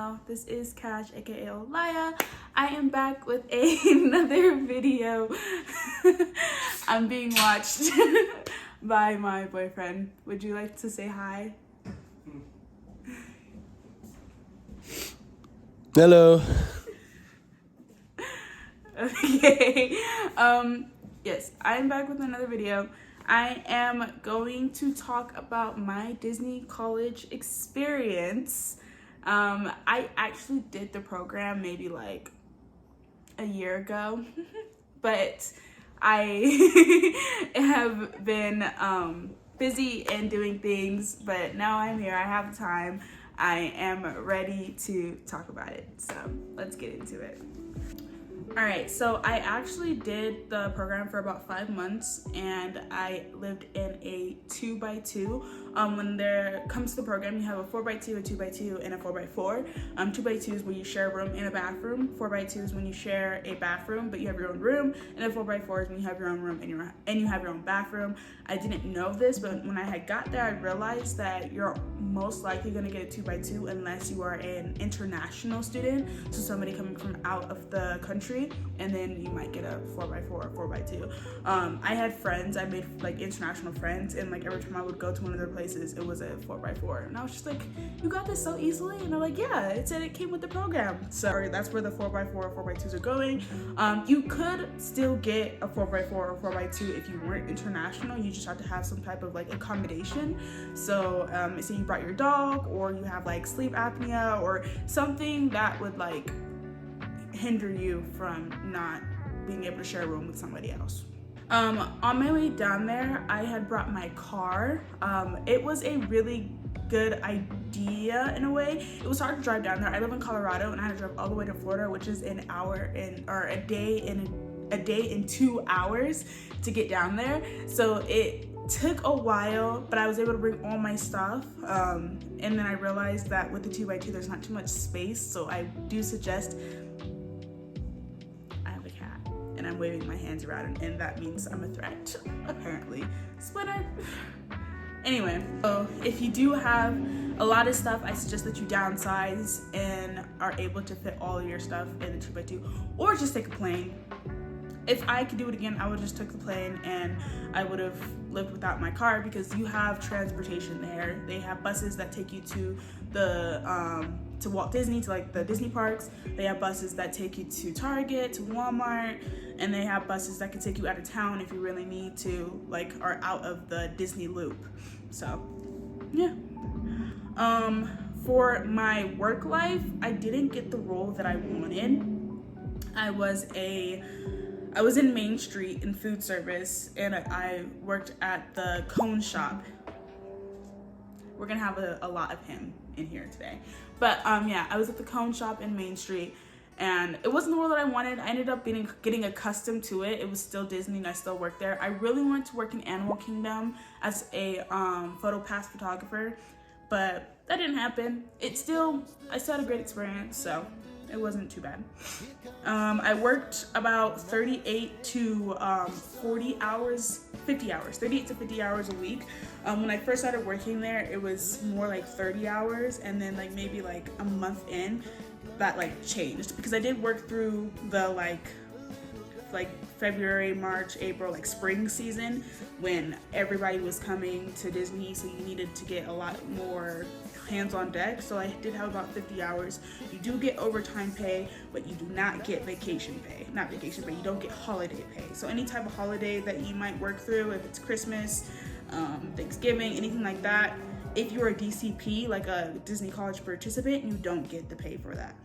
know, this is Cash, aka Olaya. I am back with another video. I'm being watched by my boyfriend. Would you like to say hi? Hello. Okay. Yes, I'm back with another video. I am going to talk about my Disney college experience. I actually did the program maybe like a year ago, but I have been busy and doing things, but now I'm here, I have time, I am ready to talk about it, so let's get into it. Alright, so I actually did the program for about 5 months, and I lived in a 2x2. When there comes to the program, you have a 4x2, a 2x2, and a 4x4. 2x2 is when you share a room and a bathroom. 4x2 is when you share a bathroom, but you have your own room. And a 4x4 is when you have your own room and you have your own bathroom. I didn't know this, but when I had got there, I realized that you're most likely going to get a 2x2 unless you are an international student, so somebody coming from out of the country, and then you might get a 4x4 or 4x2. I had friends, I made like international friends, and like every time I would go to one of their places, it was a 4x4, and I was just like, you got this so easily? And they're like, yeah, it said it came with the program. So that's where the 4x4 or 4x2s are going. You could still get a 4x4 or 4x2 if you weren't international. You just have to have some type of like accommodation. So say you brought your dog, or you have like sleep apnea or something that would like hinder you from not being able to share a room with somebody else. On my way down there, I had brought my car. It was a really good idea in a way. It was hard to drive down there. I live in Colorado, and I had to drive all the way to Florida, which is a day in 2 hours to get down there. So it took a while, but I was able to bring all my stuff. And then I realized that with the 2x2, there's not too much space. So I do suggest, I have a cat and I'm waving my hands around, and that means I'm a threat, apparently. Splinter. Anyway, so if you do have a lot of stuff, I suggest that you downsize and are able to fit all of your stuff in the 2x2, or just take a plane. If I could do it again, I would just took the plane, and I would have lived without my car, because you have transportation there. They have buses that take you to the to Walt Disney, to like the Disney parks. They have buses that take you to Target, to Walmart, and they have buses that can take you out of town if you really need to, like, are out of the Disney loop. So yeah. For my work life, I didn't get the role that I wanted. I was in Main Street in food service, and I worked at the cone shop. We're gonna have a lot of him in here today. But yeah, I was at the cone shop in Main Street, and it wasn't the role that I wanted. I ended up getting accustomed to it. It was still Disney, and I still worked there. I really wanted to work in Animal Kingdom as a photo pass photographer, but that didn't happen. I still had a great experience, so it wasn't too bad. I worked about 38 to 40 hours, 50 hours, 38 to 50 hours a week. When I first started working there, it was more like 30 hours, and then like maybe like a month in, that like changed, because I did work through the like February, March, April, like spring season, when everybody was coming to Disney, so you needed to get a lot more hands on deck. So I did have about 50 hours. You do get overtime pay, but you do not get vacation pay. Not vacation pay, you don't get holiday pay. So any type of holiday that you might work through, if it's Christmas, Thanksgiving, anything like that, if you're a DCP, like a Disney College participant, you don't get the pay for that.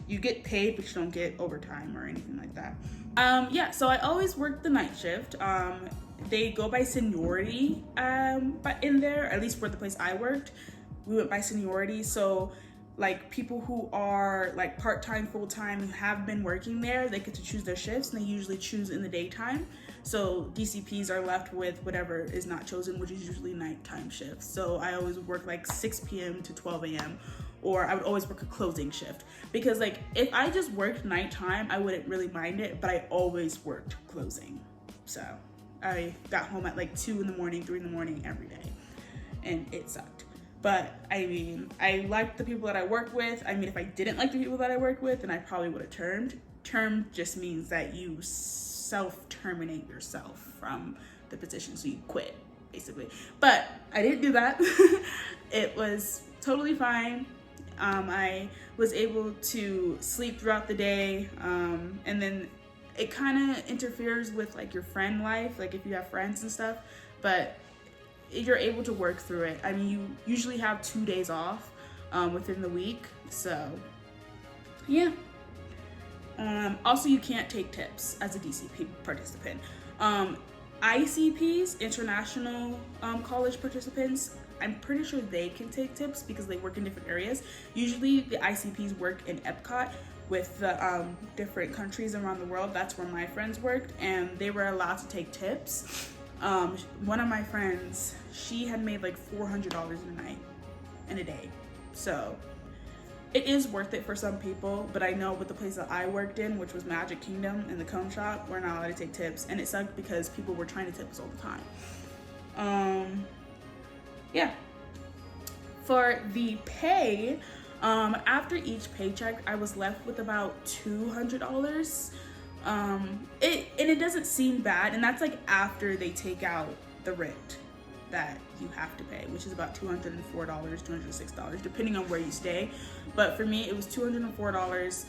You get paid, but you don't get overtime or anything like that. Yeah, so I always worked the night shift. They go by seniority, but in there, at least for the place I worked, we went by seniority. So like people who are like part-time, full-time, who have been working there, they get to choose their shifts, and they usually choose in the daytime. So DCPs are left with whatever is not chosen, which is usually nighttime shifts. So I always work like 6 p.m. to 12 a.m. or I would always work a closing shift, because like if I just worked nighttime, I wouldn't really mind it, but I always worked closing. So I got home at like 2 in the morning, 3 in the morning every day, and it sucked. But I mean, I like the people that I work with. I mean, if I didn't like the people that I work with, then I probably would have termed. Term just means that you self-terminate yourself from the position, so you quit, basically. But I didn't do that. It was totally fine. I was able to sleep throughout the day, and then it kind of interferes with like your friend life, like if you have friends and stuff, but you're able to work through it. I mean, you usually have 2 days off within the week, so yeah. Also, you can't take tips as a DCP participant. ICPs, international college participants, I'm pretty sure they can take tips because they work in different areas. Usually the ICPs work in Epcot with the different countries around the world. That's where my friends worked, and they were allowed to take tips. One of my friends, she had made like $400 in a day. So it is worth it for some people, but I know with the place that I worked in, which was Magic Kingdom in the cone shop, we're not allowed to take tips, and it sucked because people were trying to tip us all the time. Yeah. For the pay, after each paycheck, I was left with about $200. It doesn't seem bad, and that's like after they take out the rent that you have to pay, which is about $204, $206, depending on where you stay. But for me, it was $204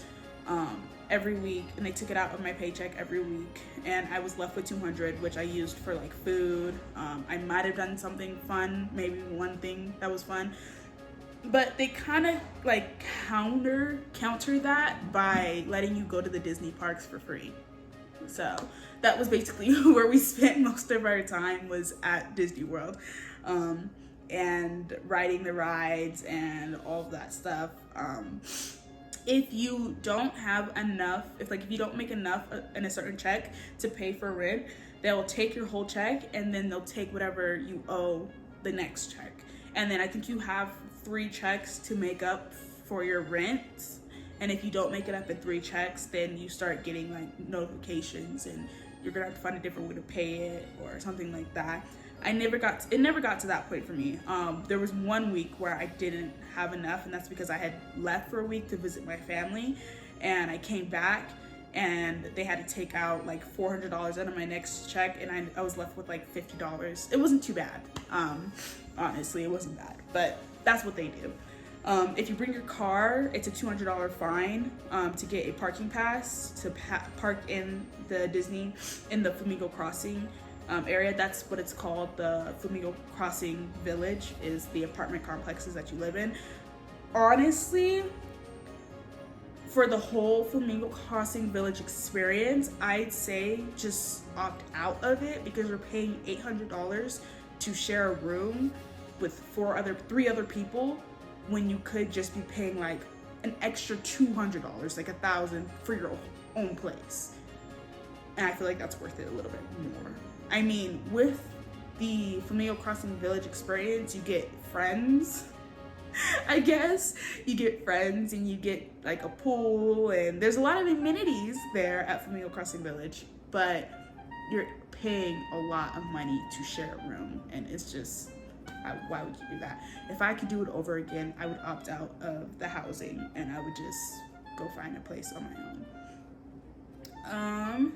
every week, and they took it out of my paycheck every week, and I was left with $200, which I used for like food. I might have done something fun, maybe one thing that was fun, but they kind of like counter that by letting you go to the Disney parks for free. So that was basically where we spent most of our time, was at Disney World, and riding the rides and all of that stuff. If you don't have enough, if you don't make enough in a certain check to pay for rent, they'll take your whole check, and then they'll take whatever you owe the next check. And then I think you have 3 checks to make up for your rent. And if you don't make it up in 3 checks, then you start getting like notifications, and you're gonna have to find a different way to pay it or something like that. It never got to that point for me. There was one week where I didn't have enough, and that's because I had left for a week to visit my family, and I came back and they had to take out like $400 out of my next check, and I was left with like $50. It wasn't too bad. Honestly, it wasn't bad, but that's what they do. If you bring your car, it's a $200 fine to get a parking pass to park in the Disney, in the Flamingo Crossing area. That's what it's called. The Flamingo Crossing Village is the apartment complexes that you live in. Honestly, for the whole Flamingo Crossing Village experience, I'd say just opt out of it, because you're paying $800 to share a room with 3 other people, when you could just be paying like an extra $200, like $1,000 for your own place. And I feel like that's worth it a little bit more. I mean, with the Flamingo Crossing Village experience, you get friends, I guess. You get friends, and you get like a pool, and there's a lot of amenities there at Flamingo Crossing Village, but you're paying a lot of money to share a room, and it's just, why would you do that? If I could do it over again, I would opt out of the housing, and I would just go find a place on my own.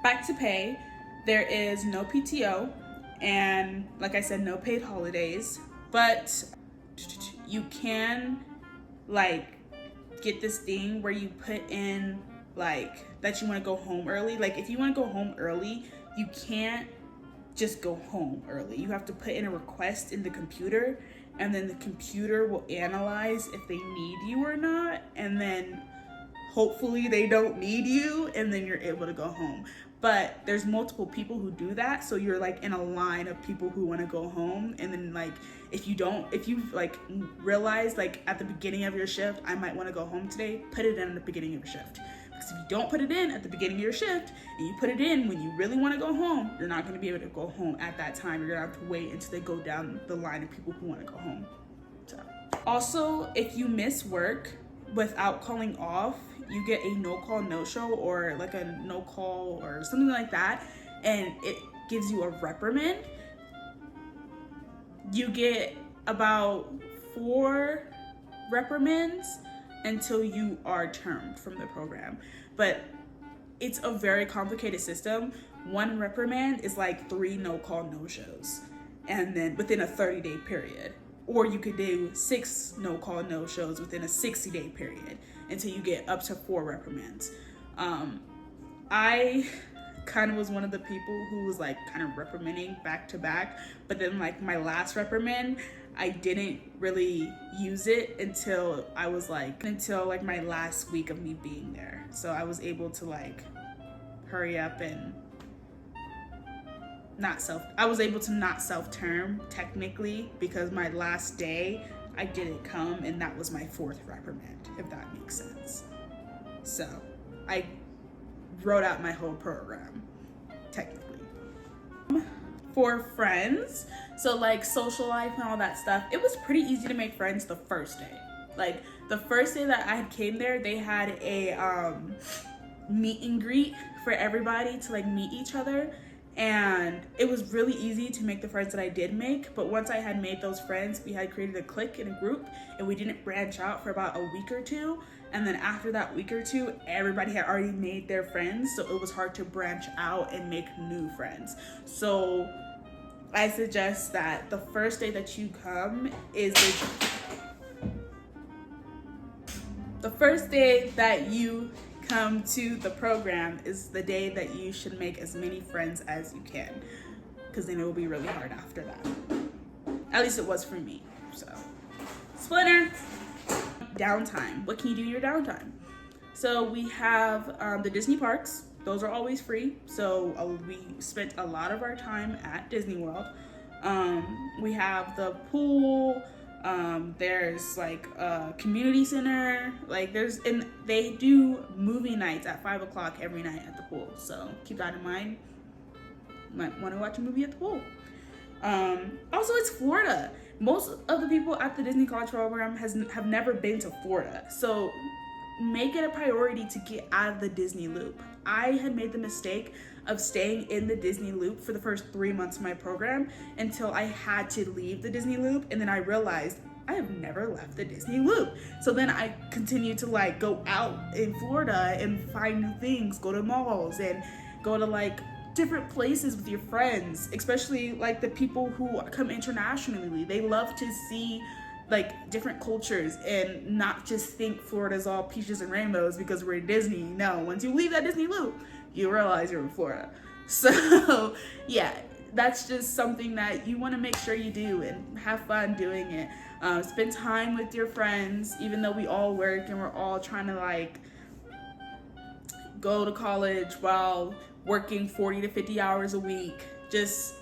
Back to pay, there is no PTO, and like I said, no paid holidays, but you can like get this thing where you put in like that you want to go home early. Like if you want to go home early, you can't just go home early. You have to put in a request in the computer, and then the computer will analyze if they need you or not, and then hopefully they don't need you, and then you're able to go home. But there's multiple people who do that, so you're like in a line of people who want to go home, and then like if you like realize like at the beginning of your shift, I might want to go home today, put it in at the beginning of your shift. Because if you don't put it in at the beginning of your shift, and you put it in when you really want to go home, you're not going to be able to go home at that time. You're going to have to wait until they go down the line of people who want to go home. So, also, if you miss work without calling off, you get a no call, no show, or like a no call or something like that, and it gives you a reprimand. You get about 4 reprimands until you are termed from the program. But it's a very complicated system. 1 reprimand is like 3 no-call, no-shows, and then within a 30-day period. Or you could do 6 no-call, no-shows within a 60-day period until you get up to 4 reprimands. I kind of was one of the people who was like kind of reprimanding back to back, but then like my last reprimand, I didn't really use it until my last week of me being there. So I was able to like hurry up and not self-term technically, because my last day I didn't come, and that was my 4th reprimand, if that makes sense. So I wrote out my whole program technically. For friends, so like social life and all that stuff, it was pretty easy to make friends the first day. Like the first day that I had came there, they had a meet and greet for everybody to like meet each other, and it was really easy to make the friends that I did make. But once I had made those friends, we had created a clique and a group, and we didn't branch out for about a week or 2. And then after that week or 2, everybody had already made their friends, so it was hard to branch out and make new friends. So I suggest that the first day that you come is the first day that you come to the program is the day that you should make as many friends as you can, because then it will be really hard after that. At least it was for me. So, Splinter. Downtime. What can you do in your downtime? So we have the Disney parks. Those are always free. So we spent a lot of our time at Disney World. We have the pool. There's like a community center. Like and they do movie nights at 5 o'clock every night at the pool. So keep that in mind. You might want to watch a movie at the pool. Also, it's Florida. Most of the people at the Disney College program have never been to Florida. So make it a priority to get out of the Disney loop. I had made the mistake of staying in the Disney loop for the first 3 months of my program until I had to leave the Disney loop. And then I realized I have never left the Disney loop. So then I continued to like go out in Florida and find new things, go to malls and go to like different places with your friends, especially like the people who come internationally. They love to see like different cultures and not just think Florida's all peaches and rainbows because we're in Disney. No, once you leave that Disney loop, you realize you're in Florida. So yeah, that's just something that you want to make sure you do and have fun doing it. Spend time with your friends, even though we all work and we're all trying to like go to college while working 40 to 50 hours a week. Just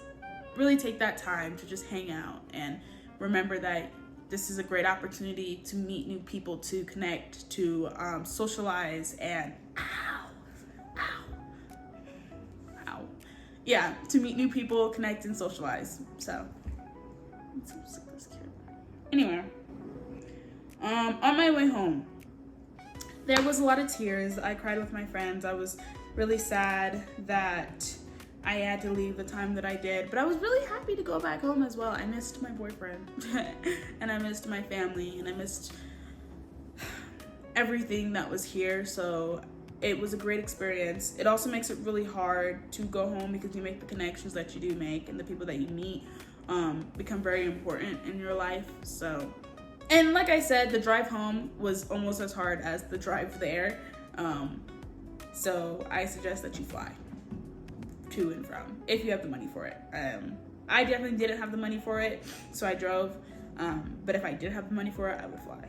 really take that time to just hang out and remember that this is a great opportunity to meet new people, to connect, to socialize, and yeah, to meet new people, connect, and socialize. So anyway, on my way home, there was a lot of tears. I cried with my friends. I was really sad that I had to leave the time that I did, but I was really happy to go back home as well. I missed my boyfriend and I missed my family and I missed everything that was here. So it was a great experience. It also makes it really hard to go home because you make the connections that you do make, and the people that you meet become very important in your life. So, and like I said, the drive home was almost as hard as the drive there. So I suggest that you fly to and from if you have the money for it. I definitely didn't have the money for it, so I drove. But if I did have the money for it, I would fly.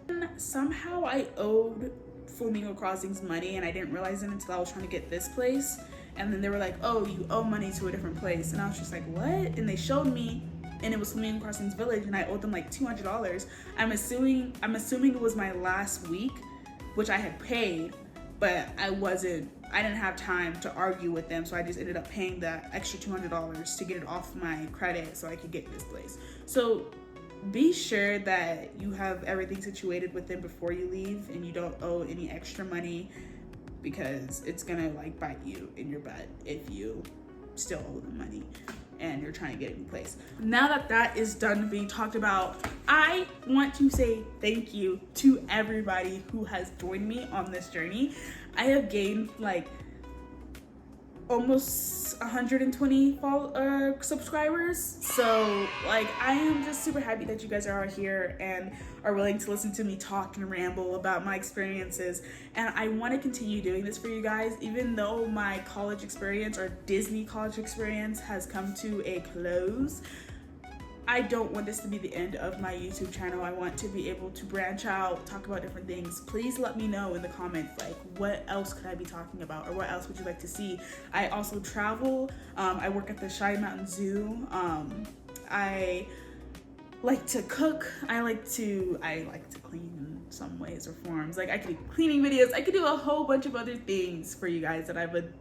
And somehow I owed Flamingo Crossings money, and I didn't realize it until I was trying to get this place. And then they were like, "Oh, you owe money to a different place," and I was just like, "What?" And they showed me, and it was Flamingo Crossings Village, and I owed them like $200. I'm assuming it was my last week, which I had paid, but I didn't have time to argue with them, so I just ended up paying that extra $200 to get it off my credit so I could get this place. So be sure that you have everything situated with them before you leave and you don't owe any extra money, because it's gonna like bite you in your butt if you still owe them money. and you're trying to get in place. Now that that is done being talked about, I want to say thank you to everybody who has joined me on this journey. I have gained like almost 120 subscribers, so like I am just super happy that you guys are here and are willing to listen to me talk and ramble about my experiences. And I want to continue doing this for you guys, even though my college experience or Disney college experience has come to a close. I don't want this to be the end of my YouTube channel. I want to be able to branch out, talk about different things. Please let me know in the comments, like, what else could I be talking about, or what else would you like to see? I also travel. I work at the Shy Mountain Zoo. I like to cook. I like to clean in some ways or forms. Like, I could do cleaning videos. I could do a whole bunch of other things for you guys that I would,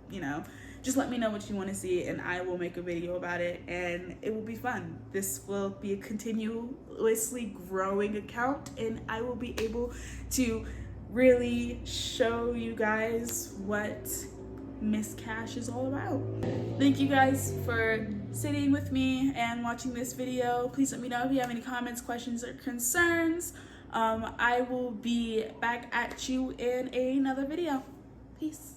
just let me know what you want to see and I will make a video about it, and it will be fun. This will be a continuously growing account, and I will be able to really show you guys what Miss Cash is all about. Thank you guys for sitting with me and watching this video. Please let me know if you have any comments, questions, or concerns. I will be back at you in another video. Peace.